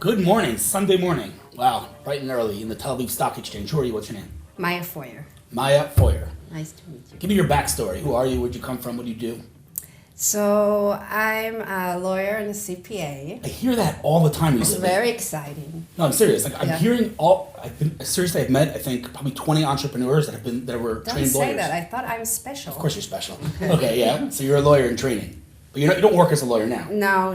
Good morning, Sunday morning. Wow, bright and early in the Tel Aviv Stock Exchange. Who are you? What's your name? Maya Foyer. Maya Foyer. Nice to meet you. Give me your backstory. Who are you? Where'd you come from? What do you do? So I'm a lawyer and a CPA. I hear that all the time It's recently. very exciting. No, I'm serious. Like I'm Yeah. hearing I've met I think probably 20 entrepreneurs that were Don't trained say lawyers. that. I thought I'm special. Of course you're special. Okay, yeah. So you're a lawyer in training, but you don't work as a lawyer now. No.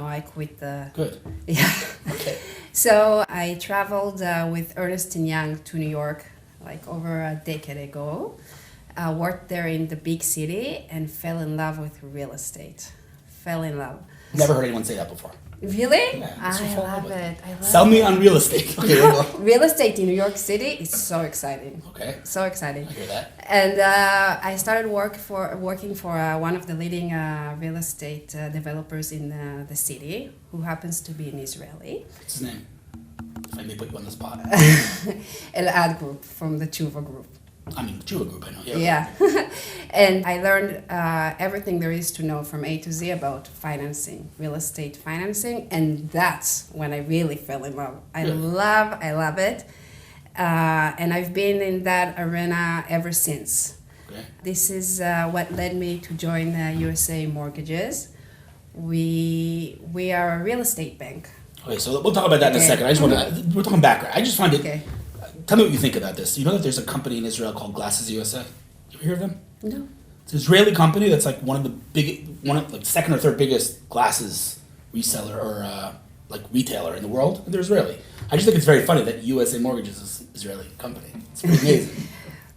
I quit the. Good. Yeah. Okay. So I traveled with Ernst & Young to New York like over a decade ago. Worked there in the big city and fell in love with real estate. Fell in love. Never heard anyone say that before. Really? Yeah, I so fall in love love with it. I love Sell me it. on real estate. Okay. there you go. Real estate in New York City is so exciting. Okay. So exciting. I hear that. And I started working for one of the leading real estate developers in the city, who happens to be an Israeli. What's his name? If I may put you on the spot. Elad Group from the Tshuva Group. I mean, Jew group, I know. Yeah. And I learned everything there is to know from A to Z about financing, real estate financing, and that's when I really fell in love. I love it. And I've been in that arena ever since. Okay. This is what led me to join USA Mortgages. We are a real estate bank. Okay, so we'll talk about that in a Okay. second. I just want to. We're talking background. I just find it. Okay. Tell me what you think about this. You know that there's a company in Israel called Glasses USA. You ever hear of them? No. It's an Israeli company that's like like second or third biggest glasses reseller or like retailer in the world. And they're Israeli. I just think it's very funny that USA Mortgages is an Israeli company. It's pretty amazing.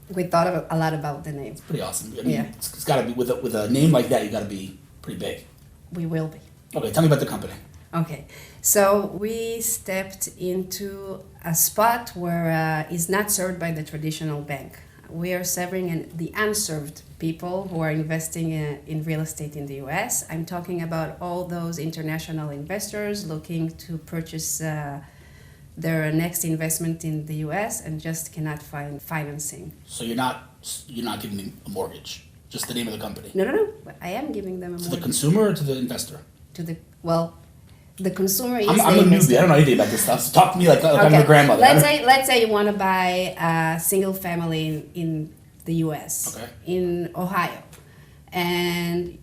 We thought a lot about the name. Pretty awesome. I mean, Yeah. it's got to be with a name like that. You got to be pretty big. We will be. Okay, tell me about the company. Okay, so we stepped into a spot where is not served by the traditional bank. We are serving the unserved people who are investing in real estate in the US. I'm talking about all those international investors looking to purchase their next investment in the US and just cannot find financing. So you're not giving them a mortgage, just the name of the company. No. I am giving them a To the mortgage. consumer or to the investor? The consumer is I'm the a newbie. investor. I don't know anything about this stuff. So talk to me like I'm your grandmother. Let's say you want to buy a single family in the U.S. Okay. in Ohio, and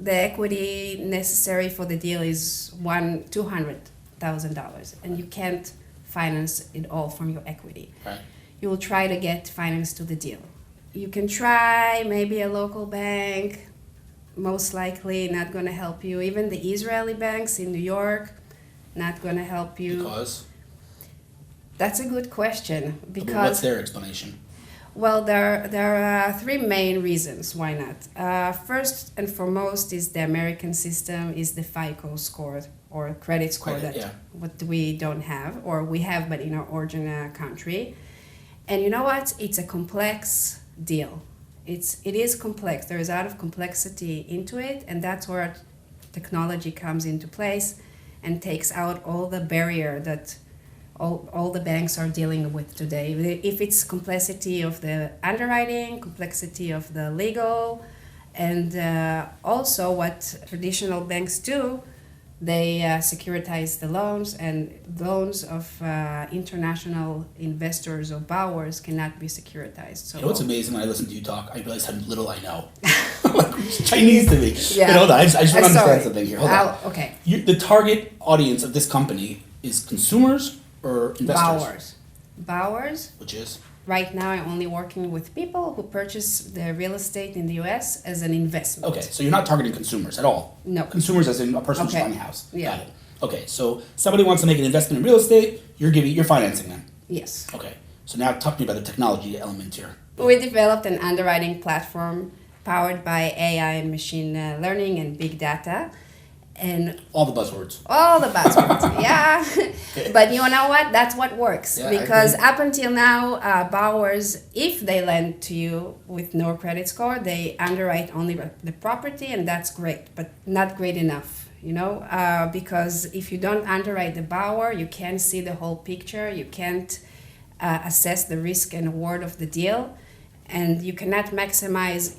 the equity necessary for the deal is $200,000, and you can't finance it all from your equity. Right. You will try to get finance to the deal. You can try maybe a local bank. Most likely not going to help you. Even the Israeli banks in New York, not going to help you. Because? That's a good question. What's Because, their explanation? well, there are three main reasons why not. First and foremost is the American system is the FICO score or credit score Credit, that yeah. what we don't have, or we have but in our origin country. And you know what? It's a complex deal. It is complex. There is a lot of complexity into it, and that's where technology comes into place and takes out all the barrier that all the banks are dealing with today. If it's complexity of the underwriting, complexity of the legal, and also what traditional banks do, they securitize the loans, and loans of international investors or borrowers cannot be securitized. So You know what's amazing when I listen to you talk? I realize how little I know. Like, it's Chinese to me. Yeah. Wait, hold on. I just want to understand Sorry. something here. Hold on. Okay. The target audience of this company is consumers or investors? Borrowers. Which is? Right now, I'm only working with people who purchase their real estate in the U.S. as an investment. Okay, so you're not targeting consumers at all? No. Consumers as in a person who's Okay. buying a house? Yeah. Got it. Okay, so somebody wants to make an investment in real estate, you're financing them? Yes. Okay, so now talk to me about the technology element here. We developed an underwriting platform powered by AI and machine learning and big data. And All the buzzwords. all the buzzwords, yeah. But you know what? That's what works. Yeah, I because agree. up until now, borrowers, if they lend to you with no credit score, they underwrite only the property, and that's great, but not great enough. Because if you don't underwrite the borrower, you can't see the whole picture. You can't assess the risk and reward of the deal, and you cannot maximize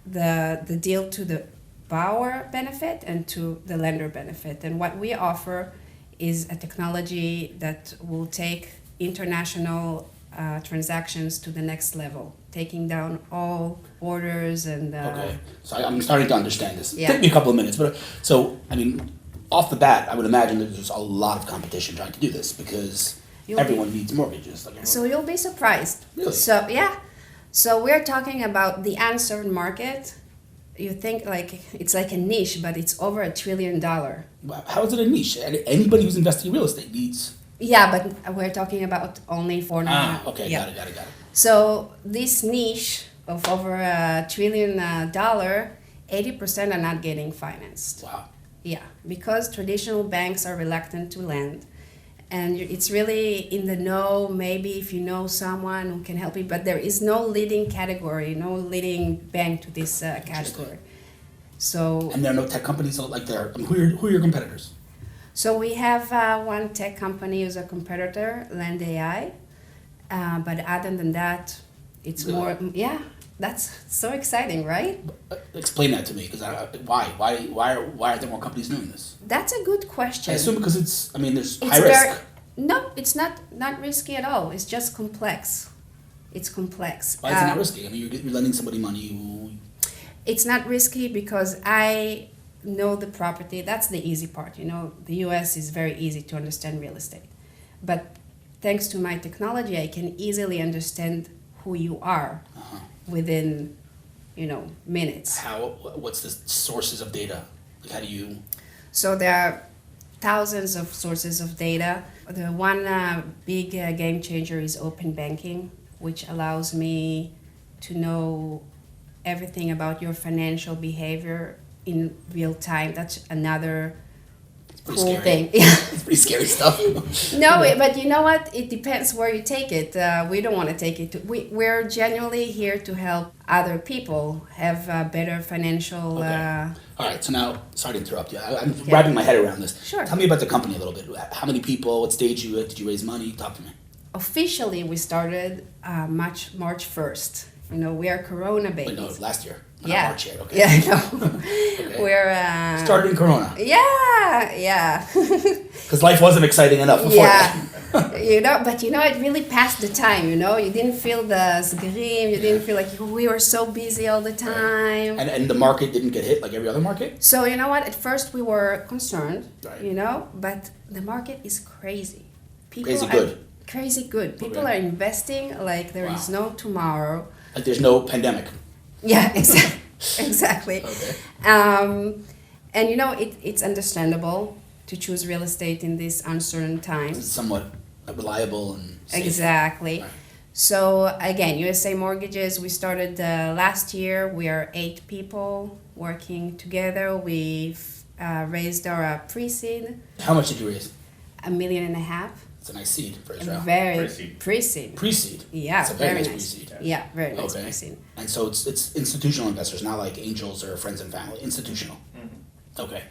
the deal to the borrower benefit and to the lender benefit. And what we offer is a technology that will take international transactions to the next level, taking down all borders and. Okay, so I'm starting to understand this. Yeah. Take me a couple of minutes, but so I mean, off the bat, I would imagine that there's a lot of competition trying to do this because everyone needs mortgages. So you'll be surprised. Really? So yeah, so we're talking about the unserved market. You think like it's like a niche, but it's over $1 trillion. How is it a niche? Anybody who's investing in real estate needs. Yeah, but we're talking about only for now. Okay, Yeah. got it. So this niche of over $1 trillion, 80% are not getting financed. Wow. Yeah, because traditional banks are reluctant to lend. And it's really in the know, maybe if you know someone who can help you, but there is no leading category, no leading bank to this category. So, And there are no tech companies like there. I mean, who are your competitors? so we have one tech company who's a competitor, Land AI. But other than that, it's Really? more, yeah, that's so exciting, right? Explain that to me, because why are there more companies doing this? That's a good I question. assume because there's It's high risk. No, it's not risky at all. It's just complex. It's complex. Why is it not risky? I mean, you're lending somebody money who. It's not risky because I know the property. That's the easy part. You know, the U.S. is very easy to understand real estate. But thanks to my technology, I can easily understand who you are within, minutes. What's the sources of data? Like, how do you. So there are thousands of sources of data. The one big game changer is open banking, which allows me to know everything about your financial behavior in real time. That's another Pretty cool scary. thing. It's pretty scary stuff. No, but you know what? It depends where you take it. We don't want to take it. We're genuinely here to help other people have better financial. Okay. All right, so now, sorry to interrupt you. I'm wrapping my head around this. Sure. Tell me about the company a little bit. How many people? What stage you at? Did you raise money? Talk to me. Officially, we started March 1st. We are Corona babies. Wait, no, last year. Not Yeah. March yet. Okay. Yeah, I know. Okay. We're Started in Corona. Yeah. Because life wasn't exciting enough before Yeah. that. But it really passed the time, You didn't feel the sgrim, you didn't feel like we were so busy all the time. And the market didn't get hit like every other market? So you know what? At first we were concerned, Right. but the market is crazy. Crazy are good. Crazy good. People Okay. are investing like there is Wow. no tomorrow. Like there's no pandemic. Yeah, exactly. Okay. And it's understandable to choose real estate in these uncertain It's times. somewhat reliable and safe. Exactly. Right. So again, USA Mortgages, we started last year. We are 8 people working together. We've raised our pre-seed, How much did you raise? $1.5 million. It's a nice seed for Israel. Very Pre-seed. pre-seed. Pre-seed. Yeah, It's a very nice nice. pre-seed. Yeah, very nice Okay. pre-seed. And so it's institutional investors, not like angels or friends and family. Institutional. Okay.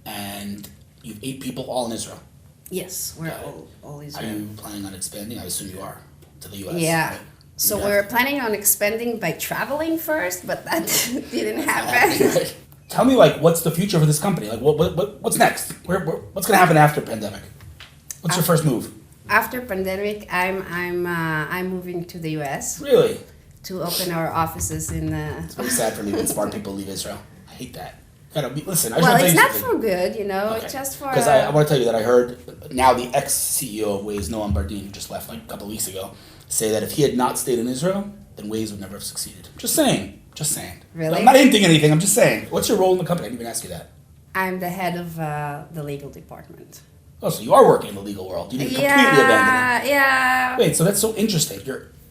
And you've 8 people all in Israel. Yes, we're Got it. all Are Israel. you planning on expanding? I assume you are to the U.S. Yeah. right? So You we're have- planning on expanding by traveling first, but that didn't happen. Right. Tell me, what's the future for this company? Like, what's next? What's going to happen after pandemic? What's your first move? After pandemic, I'm moving to the U.S. Really? to open our offices in. It's very sad for me when smart people leave Israel. I hate that. Listen, I just Well, want to it's tell not you for good, It's just for. Because I want to tell you that I heard now the ex-CEO of Waze, Noam Bardin, who just left like a couple of weeks ago, say that if he had not stayed in Israel, then Waze would never have succeeded. Just saying. Really? I'm not hinting anything. I'm just saying. What's your role in the company? I didn't even ask you that. I'm the head of the legal department. Oh, so you are working in the legal world. You didn't completely abandon it. Yeah. Wait, so that's so interesting.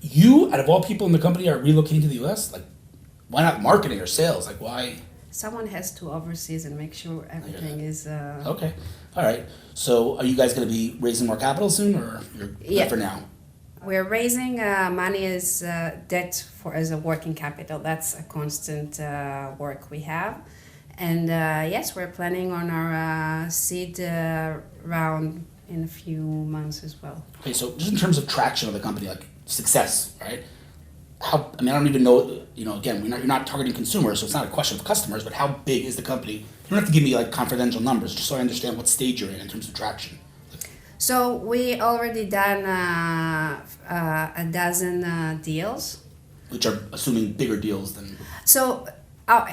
You, out of all people in the company, are relocating to the U.S.? Like, why not marketing or sales? Like, why? Someone has to oversee and make sure everything is. Okay. All right. So are you guys going to be raising more capital soon, or you're good for now? We're raising money as debt as a working capital. That's a constant work we have. And yes, we're planning on our seed round in a few months as well. Okay, so just in terms of traction of the company, like success, right? I don't even know, again, you're not targeting consumers, so it's not a question of customers, but how big is the company? You don't have to give me like confidential numbers, just so I understand what stage you're in terms of traction. So we already done a dozen deals. Which are assuming bigger deals than. So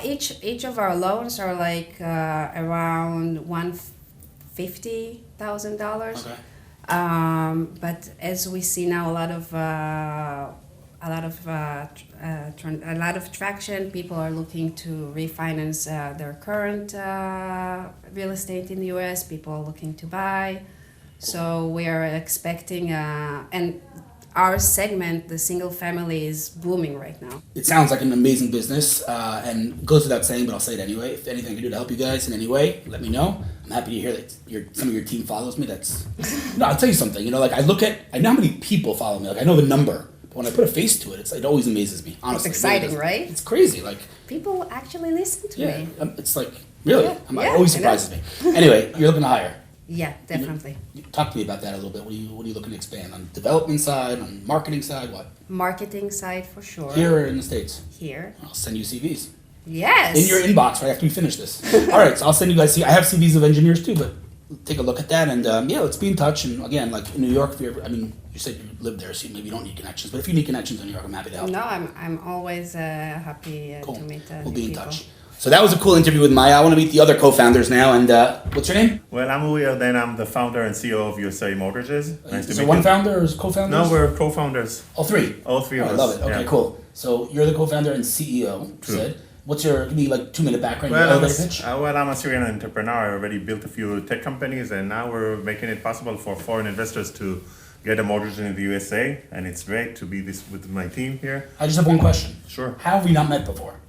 each of our loans are like around $150,000. Okay. But as we see now, a lot of traction. People are looking to refinance their current real estate in the U.S. People are looking to buy. So we are expecting, and our segment, the single family, is booming right now. It sounds like an amazing business, and goes without saying, but I'll say it anyway. If anything I can do to help you guys in any way, let me know. I'm happy to hear that some of your team follows me. No, I'll tell you something. I know how many people follow me. Like, I know the number, but when I put a face to it, it always amazes me. Honestly, It's exciting, really right? It's crazy. Like, People actually listen to yeah, me. it's like really. Yeah, It always I know. surprises me. Anyway, you're looking to hire. Yeah, definitely. Talk to me about that a little bit. What are you looking to expand on? Development side, on marketing side, what? Marketing side for sure. Here or in the States? Here. I'll send you CVs. Yes. In your inbox right after we finish this. All right, so I'll send you guys. I have CVs of engineers too, but take a look at that, and let's be in touch. And again, like in New York, if you said you live there, so maybe you don't need connections. But if you need connections in New York, I'm happy to help. No, I'm always happy Cool. to meet We'll be in people. touch. So that was a cool interview with Maya. I want to meet the other co-founders now. And what's your name? Well, I'm Hillel, then I'm the founder and CEO of USA Mortgages. Nice to Is meet there one you. founder or is co-founders? No, we're co-founders. All three. All three of I us. love it. Okay, yeah. cool. So you're the co-founder and CEO. True. Said. What's your, give me like 2-minute background, your Well, elevator pitch? I'm a Syrian entrepreneur. I already built a few tech companies, and now we're making it possible for foreign investors to get a mortgage in the USA. And it's great to be with my team here. I just have one question. Sure. How have we not met before?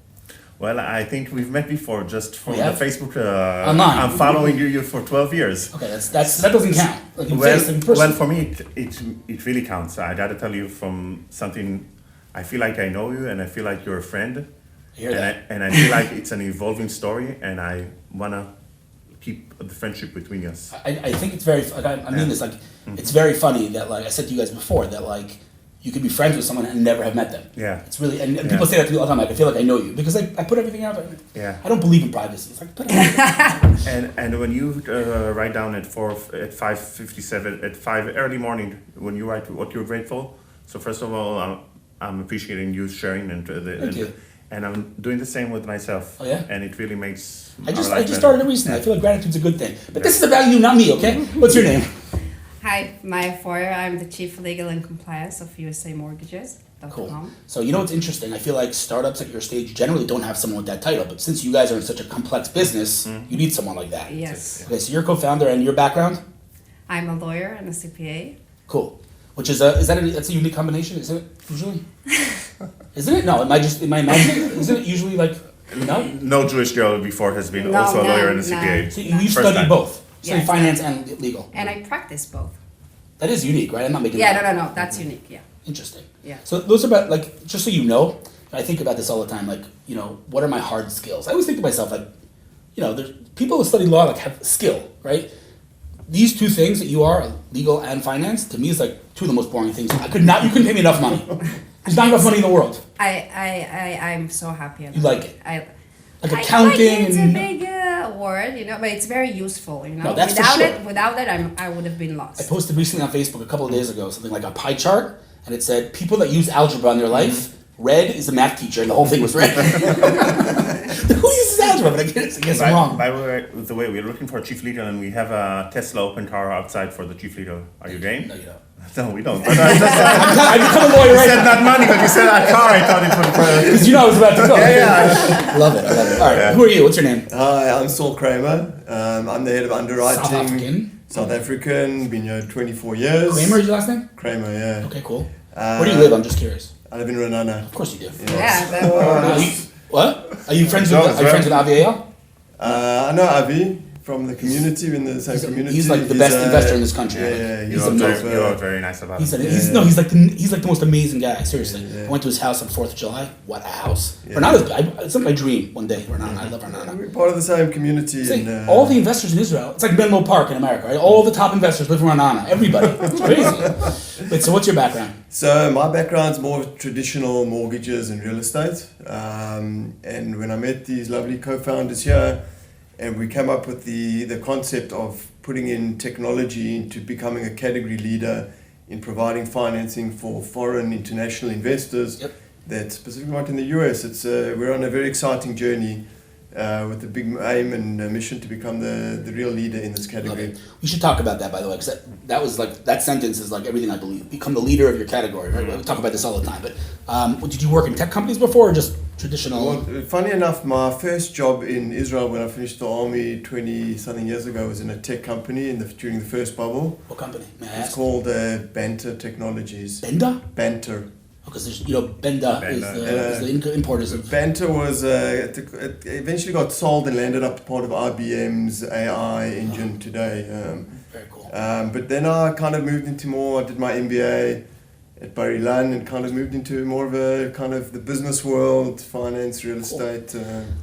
Well, I think we've met before just from We the have? Facebook. Online. I'm following you for 12 years. Okay, that doesn't count. Like in Well, face, in person. well, for me, it really counts. I gotta tell you from something. I feel like I know you, and I feel like you're a friend. I hear that. And I feel like it's an evolving story, and I wanna keep the friendship between us. I think it's very, like, I mean this, like, it's very funny that, like I said to you guys before, that, like, you could be friends with someone and never have met them. Yeah. It's really, and people say that to me all the time, like, I feel like I know you, because I put everything out there. Yeah. I don't believe in privacy. It's like, put it out there. And when you write down at 5:57 at 5 early morning, when you write what you're grateful. So first of all, I'm appreciating you sharing Thank you. and I'm doing the same with myself. Oh, yeah? And it really makes. I just our life started it better. recently. I feel like gratitude's a good thing. But this is about you, not me, okay? What's your name? Hi, Maya Foyer. I'm the Chief Legal and Compliance of USA Mortgages. Cool. So you know what's interesting? I feel like startups at your stage generally don't have someone with that title, but since you guys are in such a complex business, you need someone like that. Yes. Okay, so you're a co-founder, and your background? I'm a lawyer and a CPA. Cool. Which is that's a unique combination, isn't it? Usually, isn't it? No, am I imagining? Isn't it usually like No Jewish girl before has been No, also a lawyer and a no, CPA. So you First studied time. both, studied Yes. finance and legal. And I practice both. That is unique, right? I'm not making. Yeah, that up. no. That's unique, yeah. Interesting. Yeah. So those are about, like, just so you know, I think about this all the time. Like, what are my hard skills? I always think to myself, like, there's people who study law like have skill, right? These two things that you are, legal and finance, to me is like two of the most boring things. You couldn't pay me enough money. There's not enough money in the world. I'm so happy about You like it? Like I accounting like it's a and big word, but it's very useful, No, that's for without sure. without it, I would have been lost. I posted recently on Facebook a couple of days ago something like a pie chart, and it said people that use algebra in their life. Red is a math teacher, and the whole thing was red. Who uses algebra? But I guess I'm wrong. By the way, we're looking for a chief leader, and we have a Tesla open car outside for the chief leader. Are you game? No, you don't. No, we don't. But I just I become a lawyer you right said now. not money, but you said a car. I thought it was. Because I was about to go. Love it. All right, who are you? What's your name? Hi, I'm Saul Kramer. I'm the head of underwriting. South African. South African, been here 24 years. Kramer is your last name? Kramer, yeah. Okay, cool. Where do you live? I'm just curious. I live in Renana. Of course you do. Yeah, What? Are you friends with Aviel? I know Avi from the community, in the same community. He's like the best investor in this country. Yeah, He's he's amazing. You are very nice about it. He's like the most amazing guy. Seriously, I went to his house on 4th of July. What a house! Yeah. It's like my dream one day. Renana, I love Renana. We're part of the same community. It's like and, all the investors in Israel. It's like Menlo Park in America, right? All the top investors live in Renana. Everybody. It's crazy. Wait, so what's your background? So my background's more traditional mortgages and real estate. And when I met these lovely co-founders here, and we came up with the concept of putting in technology into becoming a category leader in providing financing for foreign international investors. Yep. That specifically not in the US. We're on a very exciting journey with a big aim and a mission to become the real leader in this category. Okay. We should talk about that, by the way, because that was like, that sentence is like everything I believe. Become the leader of your category, right? We talk about this all the time. But did you work in tech companies before, or just traditional? Well, funny enough, my first job in Israel when I finished the army 20-something years ago was in a tech company during the first bubble. What company? May I It's ask? called Banter Technologies. Benda? Banter. Because Benda is the importers of. Banter was it eventually got sold and landed up part of IBM's AI engine today. Very cool. But then I kind of moved into more. I did my MBA at Bar Ilan and kind of moved into more of a kind of the business world, finance, real estate.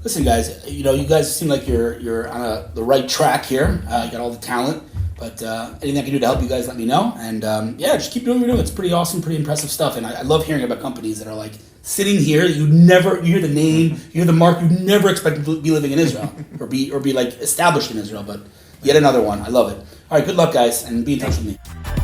Listen, guys, you guys seem like you're on the right track here. You got all the talent. But anything I can do to help you guys, let me know. And just keep doing what you're doing. It's pretty awesome, pretty impressive stuff. And I love hearing about companies that are like sitting here. You hear the name, you hear the mark. You never expect to be living in Israel or be like established in Israel. But yet another one. I love it. All right, good luck, guys, and be in touch with me.